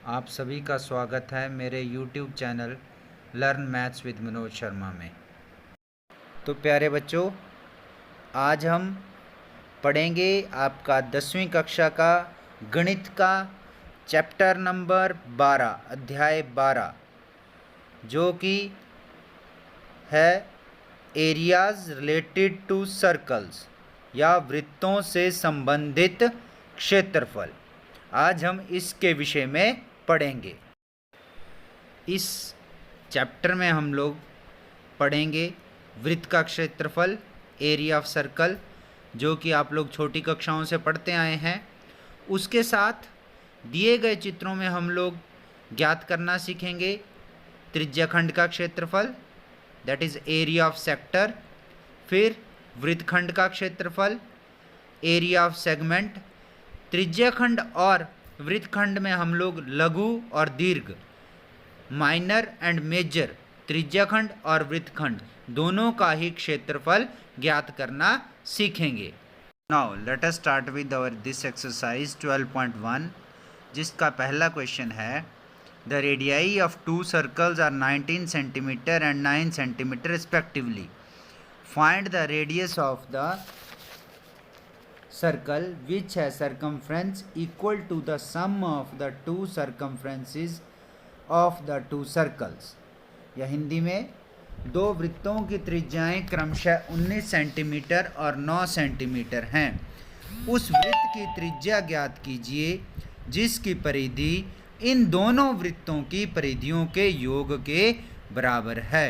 आप सभी का स्वागत है मेरे YouTube channel learn maths with Manoj Sharma में। तो प्यारे बच्चों, आज हम पढ़ेंगे आपका 10वीं कक्षा का गणित का चैप्टर नंबर 12, अध्याय 12, जो कि है एरियाज रिलेटेड टू सर्कल्स या वृत्तों से संबंधित क्षेत्रफल। आज हम इसके विषय में पढ़ेंगे। इस चैप्टर में हम लोग पढ़ेंगे वृत्त का क्षेत्रफल, एरिया ऑफ सर्कल, जो कि आप लोग छोटी कक्षाओं से पढ़ते आए हैं। उसके साथ दिए गए चित्रों में हम लोग ज्ञात करना सीखेंगे त्रिज्याखंड का क्षेत्रफल, that is area of sector. फिर वृत्तखंड का क्षेत्रफल, एरिया ऑफ सेगमेंट। त्रिज्याखंड और वृत्तखंड में हम लोग लघु और दीर्घ, माइनर एंड मेजर, त्रिज्याखंड और वृत्तखंड दोनों का ही क्षेत्रफल ज्ञात करना सीखेंगे। Now let us start with our this exercise 12.1, जिसका पहला क्वेश्चन है the radii of two circles are 19 centimetre and 9 centimetre respectively. Find the radius of the circle which has circumference equal to the sum of the two circumferences of the two circles। या हिंदी में, दो वृत्तों की त्रिज्याएं क्रमशः 19 centimetre और 9 centimetre हैं। उस वृत्त की त्रिज्या ज्ञात कीजिए जिसकी परिधि इन दोनों वृत्तों की परिधियों के योग के बराबर है।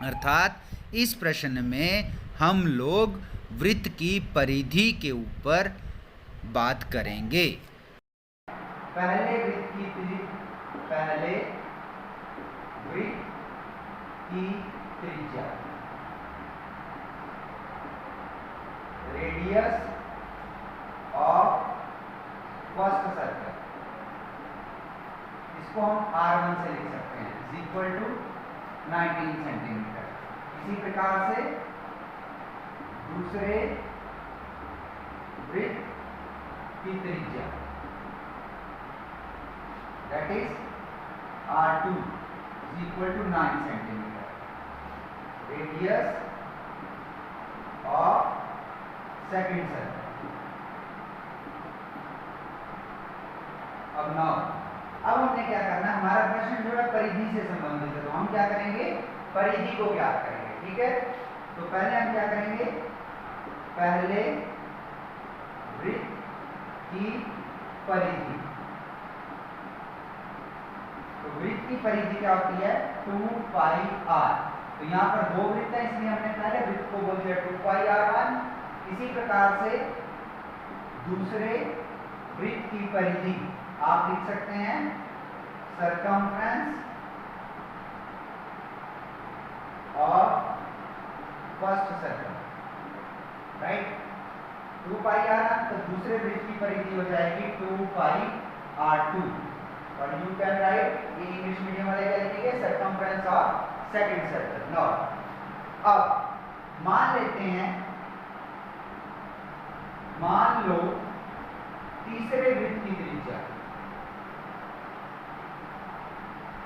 अर्थात इस प्रश्न में हम लोग वृत्त की परिधि के ऊपर बात करेंगे। पहले वृत्त की त्रिज्या, रेडियस ऑफ फर्स्ट सर्कल, इसको हम R1 से लिख सकते हैं, इज इक्वल टू 19 सेंटीमीटर। इसी प्रकार से दूसरे वृत्त की त्रिज्या, that is R2 is equal to 9 centimetre. Radius of second circle. अब हमने क्या करना है, हमारा प्रश्न जो है परिधि से संबंधित है, तो हम क्या करेंगे, परिधि को ज्ञात करेंगे। ठीक है, तो पहले हम क्या करेंगे, पहले वृत्त की परिधि। तो वृत्त की परिधि क्या होती है, 2 पाई r। तो यहाँ पर दो वृत्त है, इसलिए हमने पहले वृत्त को बोल दिया 2 पाई r1। इसी प्रकार से दूसरे वृत्त की परिधि आप लिख सकते हैं circumference of first circle, right. 2 pi r1, तो दूसरे वृत्त की परिधि हो जाएगी 2 पाई r2। और यू कैन राइट, ये इंग्लिश मीडियम वाले क्या लिखेंगे, circumference of second circle. Now अब मान लेते हैं, मान लो तीसरे वृत्त की त्रिज्या,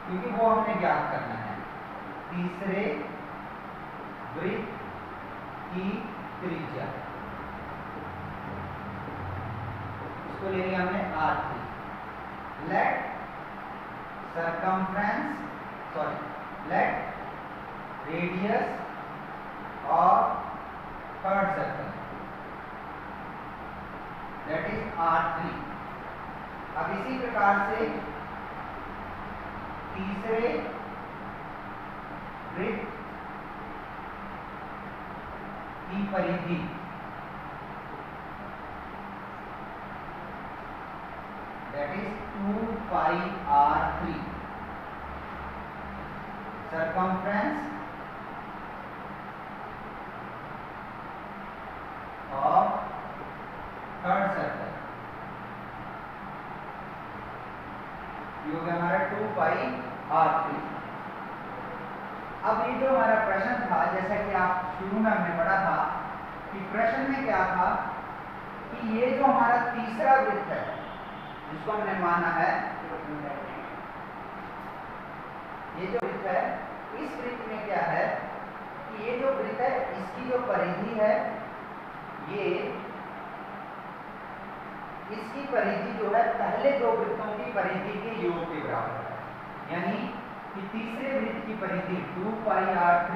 क्योंकि वो हमने ज्ञात करना है, तीसरे वृत्त की त्रिज्या, इसको ले लिया हमने R3। Let radius of third circle, that is R3। अब इसी प्रकार से तीसरे वृत्त की परिधि, that is 2 pi r3, circumference of third circle, ये हो गया हमारा 2 पाई r3। अब ये जो हमारा प्रश्न था, जैसा कि आप शुरू में हमने पढ़ा था कि प्रश्न में क्या था कि ये जो हमारा तीसरा वृत्त है, जिसको हमने माना है ये जो वृत्त है, इस वृत्त में क्या है कि ये जो वृत्त है इसकी जो परिधि है, ये इसकी परिधि जो है पहले दो वृत्तों की परिधि के योग के बराबर है। यानी कि तीसरे वृत्त की परिधि 2πr3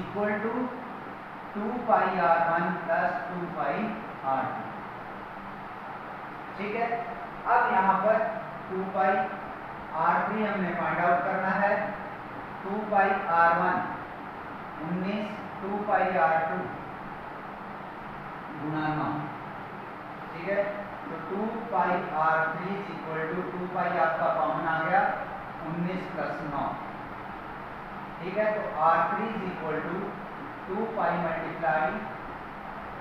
equal to 2πr1 plus 2πr2। ठीक है, अब यहाँ पर 2πr3 हमने फाइंड आउट करना है, 2πr1 19, 2πr2 गुना 9। ठीक है, तो 2πr3 इक्वल टू 2π आपका कॉमन आ गया 19 प्लस 9। ठीक है, तो r3 equal to 2π multiply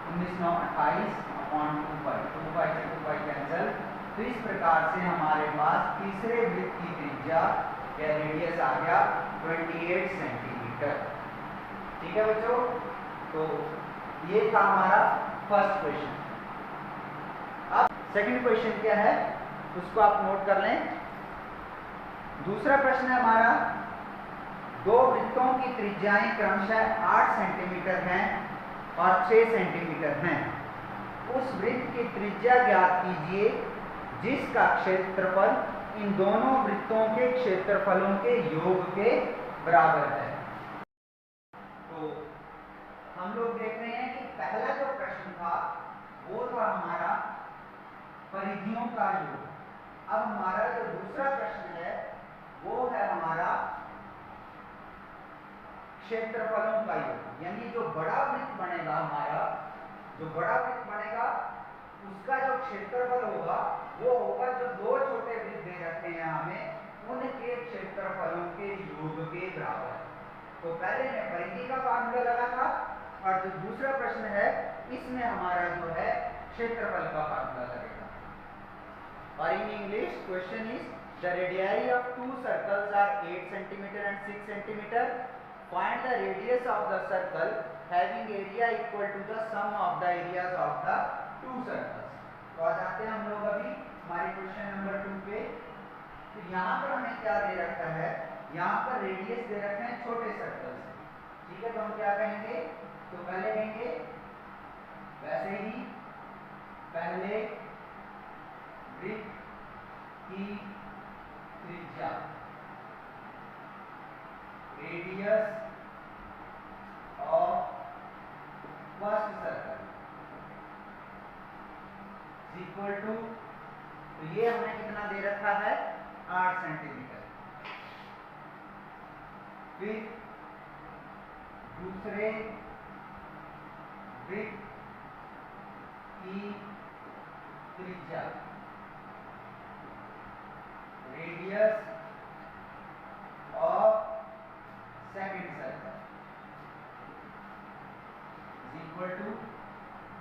19 9 28 upon 2π, 2π से 2π कैंसिल। तो इस प्रकार से हमारे पास तीसरे वृत्त की त्रिज्या या रेडियस आ गया 28 सेंटीमीटर। ठीक है बच्चों, तो ये था हमारा फर्स्ट क्वेश्चन। अब सेकंड क्वेश्चन क्या है उसको आप नोट कर लें। दूसरा प्रश्न है हमारा, दो वृत्तों की त्रिज्याएं क्रमशः 8 सेंटीमीटर हैं और 6 सेंटीमीटर हैं। उस वृत्त की त्रिज्या ज्ञात कीजिए जिसका क्षेत्रफल इन दोनों वृत्तों के क्षेत्रफलों के योग के बराबर है। तो हम लोग देख रहे हैं कि पहला जो प्रश्न था वो था हमारा परिधियों का योग। अब हमारा जो दूसरा प्रश्न है वो है हमारा क्षेत्रफलों का योग। यानी जो बड़ा वृत्त बनेगा हमारा, जो बड़ा वृत्त बनेगा उसका जो क्षेत्रफल होगा वो होगा जो दो छोटे वृत्त दे रखे हैं हमें उनके क्षेत्रफलों के योग के बराबर। तो पहले मैं परिधि का फार्मूला लगा था और जो दूसरा प्रश्न है इसमें हमारा जो है क्षेत्रफल का फार्मूला लगेगा। और in English question is the radii of two circles are 8 centimetre and 6 centimetre. Find the radius of the circle having area equal to the sum of the areas of the two circles। तो आ जाते हैं हम लोग अभी हमारे question number 2 पे। तो यहाँ पर हमें क्या दे रखा है, यहाँ पर रेडियस दे रखे हैं छोटे सर्कल से। ठीक है, तो हम क्या कहेंगे, तो पहले कहेंगे वैसे ही पहले वृत्त की त्रिज्या radius of first circle equal to, तो ये हमने कितना दे रखा है 8 सेंटीमीटर। फिर दूसरे वृत्त की त्रिज्या radius of second circle equal to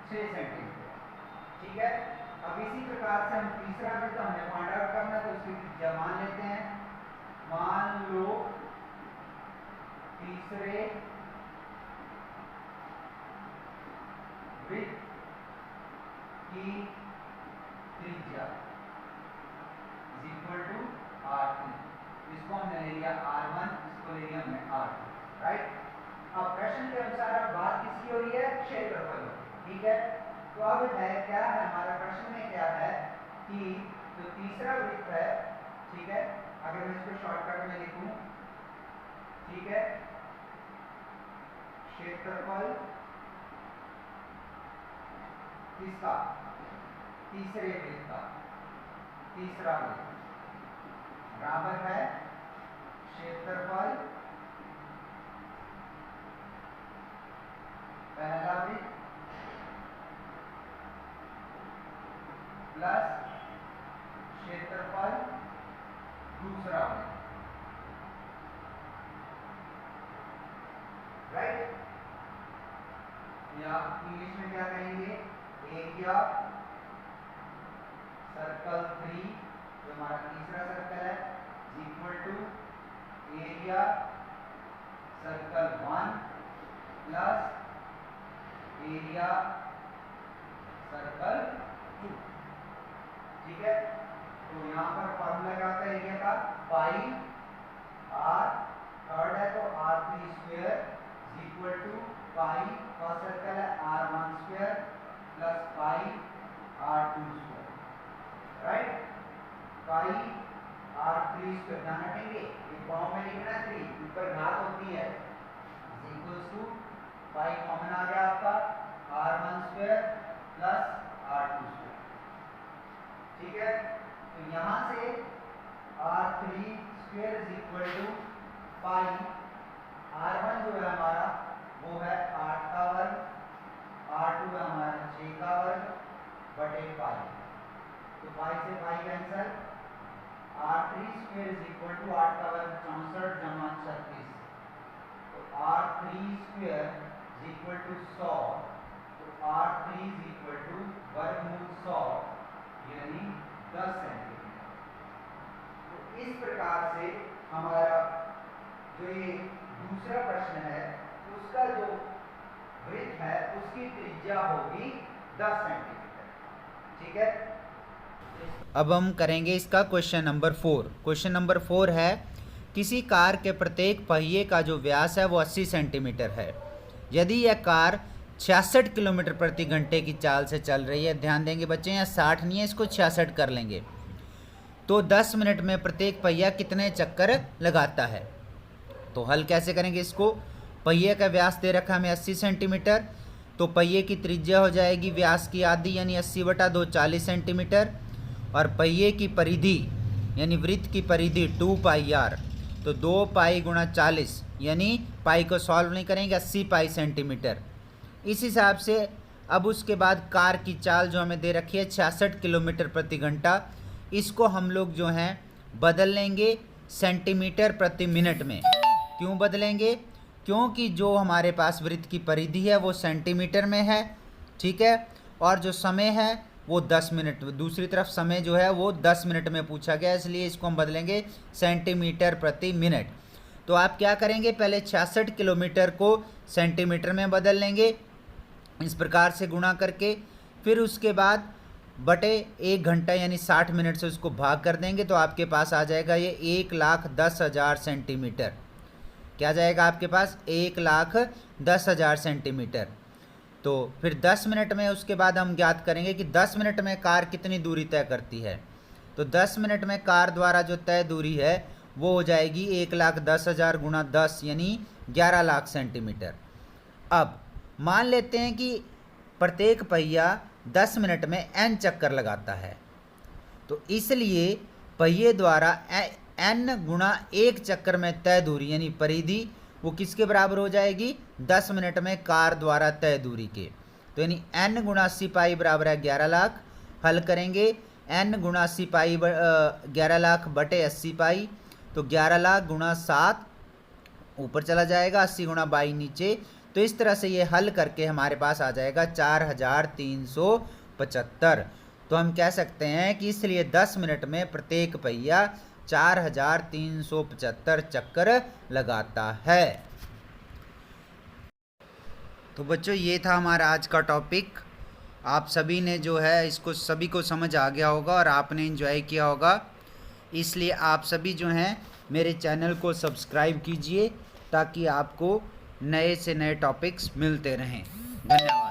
6 centimetre. ठीक है, अब इसी प्रकार से हम तीसरा वृत्त हमें फाइंड आउट करना है, तो उसकी त्रिज्या मान लेते हैं। मान लो तीसरे वृत्त की त्रिज्या इक्वल टू r3। इसको हमने ले लिया r1, इसको ले लिया हमने r2। राइट, अब प्रश्न के अनुसार अब बात किसकी हो रही है, क्षेत्रफल। ठीक है, तो अब है क्या है हमारा प्रश्न में क्या है कि जो तीसरा वृत्त है, ठीक है, अगर मैं इसको शॉर्टकट में लिखूं, ठीक है, क्षेत्रफल किसका, तीसरे वृत्त का, तीसरा वृत्त बराबर है क्षेत्रफल पहला वृत्त प्लस क्षेत्रफल दूसरा वृत्त। राइट, या इंग्लिश में क्या कहेंगे, एरिया सर्कल 3 जो हमारा तीसरा सर्कल है equal to area circle 1 plus area circle 2। ठीक है, पाई r3 स्क्वायर, ध्यान रखेंगे ये पाव में लिखना 3, ऊपर घात होती है, इक्वल्स टू पाई कॉमन आ गया आपका r1 square plus r2 square. ठीक है, तो यहां से r3 square is equal to pi, r1 जो है हमारा वो है 8 का वर्ग, r2 है हमारा 6 का वर्ग बटे पाई, तो पाई से pi cancel, r3 square is equal to 8 का वर्ग 64 जमा 36, तो r3 square is equal to 100, तो r3 इज इक्वल टू वर्गमूल 100 यानी 10 सेंटीमीटर। तो इस प्रकार से हमारा जो ये दूसरा प्रश्न है उसका जो वृत्त है उसकी त्रिज्या होगी 10 सेंटीमीटर। ठीक है, अब हम करेंगे इसका क्वेश्चन नंबर 4। क्वेश्चन नंबर 4 है, किसी कार के प्रत्येक पहिए का जो व्यास है वो 80 सेंटीमीटर है। यदि यह कार 66 किलोमीटर प्रति घंटे की चाल से चल रही है, ध्यान देंगे बच्चे यहाँ 60 नहीं है, इसको 66 कर लेंगे, तो 10 मिनट में प्रत्येक पहिया कितने चक्कर लगाता है। तो हल कैसे करेंगे इसको, पहिए का व्यास दे रखा हमें 80 सेंटीमीटर, तो पहिए की त्रिज्या हो जाएगी व्यास की आधी यानी 80/2 40 सेंटीमीटर, और पहिए की परिधि यानी वृत्त की परिधि 2 पाई r, तो 2 पाई गुणा 40 यानी पाई को सॉल्व नहीं करेंगे 80 पाई सेंटीमीटर। इस हिसाब से अब उसके बाद कार की चाल जो हमें दे रखी है 66 किलोमीटर प्रति घंटा, इसको हम लोग जो हैं बदल लेंगे सेंटीमीटर प्रति मिनट में। क्यों बदलेंगे, क्योंकि जो हमारे पास वृत्त की परिधि है वो सेंटीमीटर में है, ठीक है, और जो समय है वो 10 मिनट, दूसरी तरफ समय जो है वो 10 मिनट में पूछा गया, इसलिए इसको हम बदलेंगे सेंटीमीटर प्रति मिनट। तो आप क्या करेंगे, पहले 66 किलोमीटर को सेंटीमीटर में बदल लेंगे इस प्रकार से गुणा करके, फिर उसके बाद बटे 1 घंटा यानी 60 मिनट से उसको भाग कर देंगे, तो आपके पास आ जाएगा ये 1,10,000 सेंटीमीटर। क्या जाएगा आपके पास, 1,10,000 सेंटीमीटर। तो फिर 10 मिनट में उसके बाद हम ज्ञात करेंगे कि 10 मिनट में कार कितनी दूरी तय करती है। तो 10 मिनट में कार द्वारा जो तय दूरी है वो हो जाएगी 1,10,000 गुणा 10 यानी 11 लाख सेंटीमीटर। अब मान लेते हैं कि प्रत्येक पहिया 10 मिनट में n चक्कर लगाता है, तो इसलिए पहिए द्वारा n गुणा 1 चक्कर में तय दूरी यानी परिधि वो किसके बराबर हो जाएगी, 10 मिनट में कार द्वारा तय दूरी के। तो यानी n गुणा 80 पाई बराबर है 11 लाख। हल करेंगे n गुणा 80 पाई 11 लाख बटे 80 पाई, तो 11 लाख गुणा 7 ऊपर चला जाएगा, 80 गुणा 22 नीचे। तो इस तरह से ये हल करके हमारे पास आ जाएगा 4,375। तो हम कह सकते हैं कि इसलिए 10 मिनट में प्रत्येक पहिया 4,375 चक्कर लगाता है। तो बच्चों ये था हमारा आज का टॉपिक। आप सभी ने जो है इसको सभी को समझ आ गया होगा और आपने एंजॉय किया होगा, इसलिए आप सभी जो हैं मेरे चैनल को सब्सक्राइब कीजिए ताकि आपको नए से नए टॉपिक्स मिलते रहें। धन्यवाद।